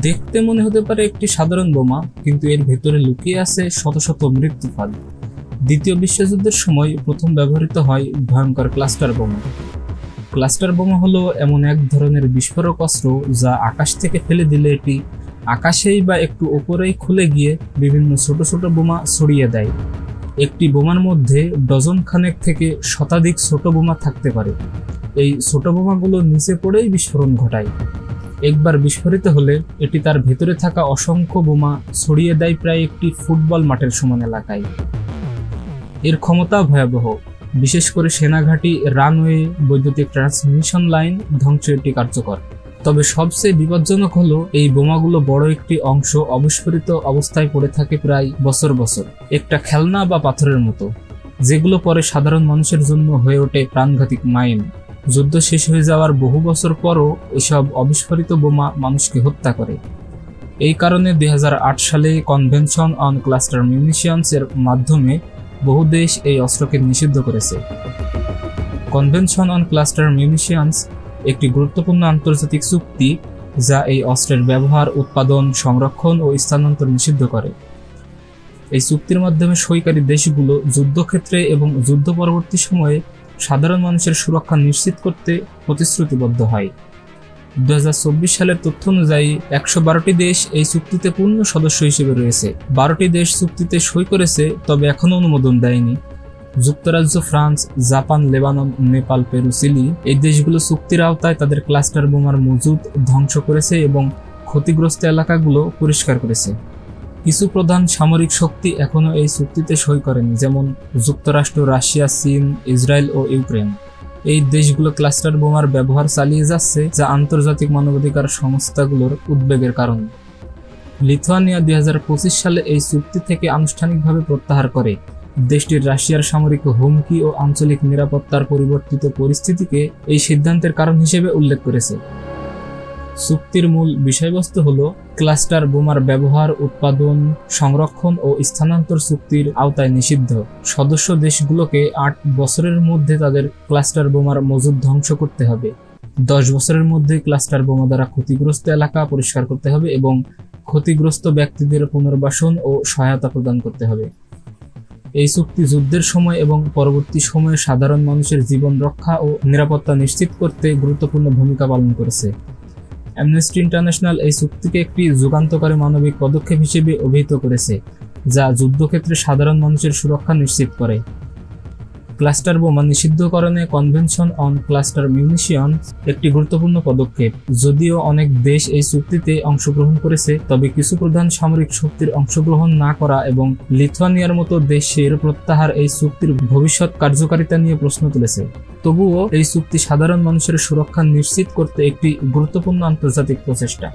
দেখতে মনে হতে পারে একটি সাধারণ বোমা, কিন্তু এর ভেতরে লুকিয়ে আছে শত শত মৃত্যুফাল। দ্বিতীয় বিশ্বযুদ্ধের সময় প্রথম ব্যবহৃত হয় ভয়ঙ্কর ক্লাস্টার বোমা। ক্লাস্টার বোমা হলো এমন এক ধরনের বিস্ফোরক অস্ত্র যা আকাশ থেকে ফেলে দিলে এটি আকাশেই বা একটু উপরেই খুলে গিয়ে বিভিন্ন ছোট ছোট বোমা ছড়িয়ে দেয়। একটি বোমার মধ্যে ডজন খানেক থেকে শতাধিক ছোট বোমা থাকতে পারে। এই ছোট বোমাগুলো নিচে পড়েই বিস্ফোরণ ঘটায়। একবার বিস্ফোরিত হলে এটি তার ভেতরে থাকা অসংখ্য বোমা ছড়িয়ে দেয় প্রায় একটি ফুটবল মাঠের সমান এলাকায়। এর ক্ষমতা ভয়াবহ, বিশেষ করে সেনাঘাঁটি, রানওয়ে, বৈদ্যুতিক ট্রান্সমিশন লাইন ধ্বংসে এটি কার্যকর। তবে সবচেয়ে বিপজ্জনক হলো এই বোমাগুলো বড় একটি অংশ অবিস্ফোরিত অবস্থায় পড়ে থাকে প্রায় বছর বছর, একটা খেলনা বা পাথরের মতো, যেগুলো পরে সাধারণ মানুষের জন্য হয়ে ওঠে প্রাণঘাতী মাইন। যুদ্ধ শেষ হয়ে যাওয়ার বহু বছর পরও এসব অবিস্ফোরিত বোমা মানুষকে হত্যা করে। এই কারণে 2008 সালে কনভেনশন অন ক্লাস্টার মিউনিশনস এর মাধ্যমে বহু দেশ এই অস্ত্রকে নিষিদ্ধ করেছে। কনভেনশন অন ক্লাস্টার মিউনিশনস একটি গুরুত্বপূর্ণ আন্তর্জাতিক চুক্তি যা এই অস্ত্রের ব্যবহার, উৎপাদন, সংরক্ষণ ও স্থানান্তর নিষিদ্ধ করে। এই চুক্তির মাধ্যমে সইকারী দেশগুলো যুদ্ধক্ষেত্রে এবং যুদ্ধ পরবর্তী সময়ে সাধারণ মানুষের সুরক্ষা নিশ্চিত করতে প্রতিশ্রুতিবদ্ধ হয়। 2024 সালের তথ্য অনুযায়ী 112টি দেশ এই চুক্তিতে পূর্ণ সদস্য হিসেবে রয়েছে। 12টি দেশ চুক্তিতে সই করেছে, তবে এখনও অনুমোদন দেয়নি। যুক্তরাজ্য, France, Japan, Lebanon, Nepal, Peru, Chile এই দেশগুলো চুক্তির আওতায় তাদের ক্লাস্টার বোমার মজুদ ধ্বংস করেছে এবং ক্ষতিগ্রস্ত এলাকাগুলো পরিষ্কার করেছে। কিছু প্রধান সামরিক শক্তি এখনও এই চুক্তিতে সই করেনি, যেমন যুক্তরাষ্ট্র, রাশিয়া, চীন, ইসরায়েল ও ইউক্রেন। এই দেশগুলো ক্লাস্টার বোমার ব্যবহার চালিয়ে যাচ্ছে, যা আন্তর্জাতিক মানবাধিকার সংস্থাগুলোর উদ্বেগের কারণ। লিথুয়ানিয়া 2025 সালে এই চুক্তি থেকে আনুষ্ঠানিকভাবে প্রত্যাহার করে। দেশটির রাশিয়ার সামরিক হুমকি ও আঞ্চলিক নিরাপত্তার পরিবর্তিত পরিস্থিতিকে এই সিদ্ধান্তের কারণ হিসেবে উল্লেখ করেছে। চুক্তির মূল বিষয়বস্তু হল ক্লাস্টার বোমার ব্যবহার, উৎপাদন, সংরক্ষণ ও স্থানান্তর চুক্তির আওতায় নিষিদ্ধ। সদস্য দেশগুলোকে 8 বছরের মধ্যে তাদের ক্লাস্টার বোমার মজুদ ধ্বংস করতে হবে। 10 বছরের মধ্যে ক্লাস্টার বোমা দ্বারা ক্ষতিগ্রস্ত এলাকা পরিষ্কার করতে হবে এবং ক্ষতিগ্রস্ত ব্যক্তিদের পুনর্বাসন ও সহায়তা প্রদান করতে হবে। এই চুক্তি যুদ্ধের সময় এবং পরবর্তী সময়ে সাধারণ মানুষের জীবন রক্ষা ও নিরাপত্তা নিশ্চিত করতে গুরুত্বপূর্ণ ভূমিকা পালন করেছে। অ্যামনেস্টি ইন্টারন্যাশনাল এই চুক্তিকে একটি যুগান্তকারী মানবিক পদক্ষেপ হিসেবে অভিহিত করেছে, যা যুদ্ধক্ষেত্রে সাধারণ মানুষের সুরক্ষা নিশ্চিত করে। ক্লাস্টার বোমা নিষিদ্ধকরণে কনভেনশন অন ক্লাস্টার মিউনিশনস একটি গুরুত্বপূর্ণ পদক্ষেপ। যদিও অনেক দেশ এই চুক্তিতে অংশগ্রহণ করেছে, তবে কিছু প্রধান সামরিক শক্তির অংশগ্রহণ না করা এবং লিথুয়ানিয়ার মতো দেশের প্রত্যাহার এই চুক্তির ভবিষ্যৎ কার্যকারিতা নিয়ে প্রশ্ন তুলেছে। তবুও এই চুক্তি সাধারণ মানুষের সুরক্ষা নিশ্চিত করতে একটি গুরুত্বপূর্ণ আন্তর্জাতিক প্রচেষ্টা।